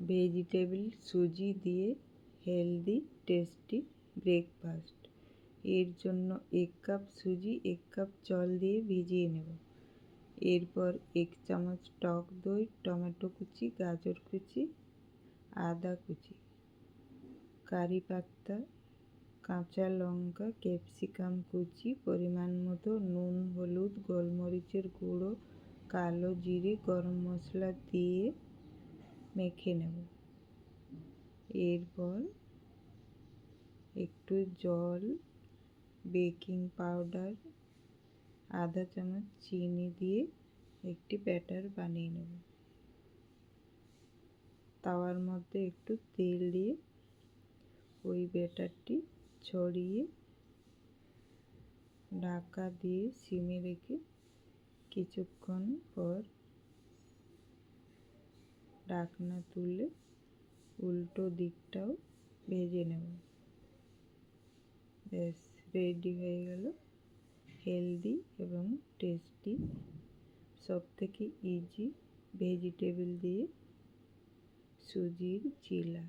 Vegetable সুজি দিয়ে healthy tasty breakfast. এর জন্য 1 কাপ সুজি 1 কাপ জল দিয়ে ভিজিয়ে নেব। এরপর 1 চামচ টক দই, টমেটো কুচি, গাজর কুচি, আদা কুচি, কারি পাতা, কাঁচা লঙ্কা, ক্যাপসিকাম কুচি, পরিমাণ মতো নুন, হলুদ, গোলমরিচের গুঁড়ো, কালো জিরে, গরম মশলা দিয়ে মেখে নেব। এরপর একটু জল, বেকিং পাউডার, আধা চামচ চিনি দিয়ে একটি ব্যাটার বানিয়ে নেব। তাওয়ার মধ্যে একটু তেল দিয়ে ওই ব্যাটারটি ছড়িয়ে ঢাকা দিয়ে সিমে রেখে কিছুক্ষণ পর ঢাকনা তুলে উল্টো দিকটাও ভেজে নেব। ব্যাস রেডি হয়ে গেল হেলদি এবং টেস্টি, সবথেকে ইজি ভেজিটেবল দিয়ে সুজির চিলা।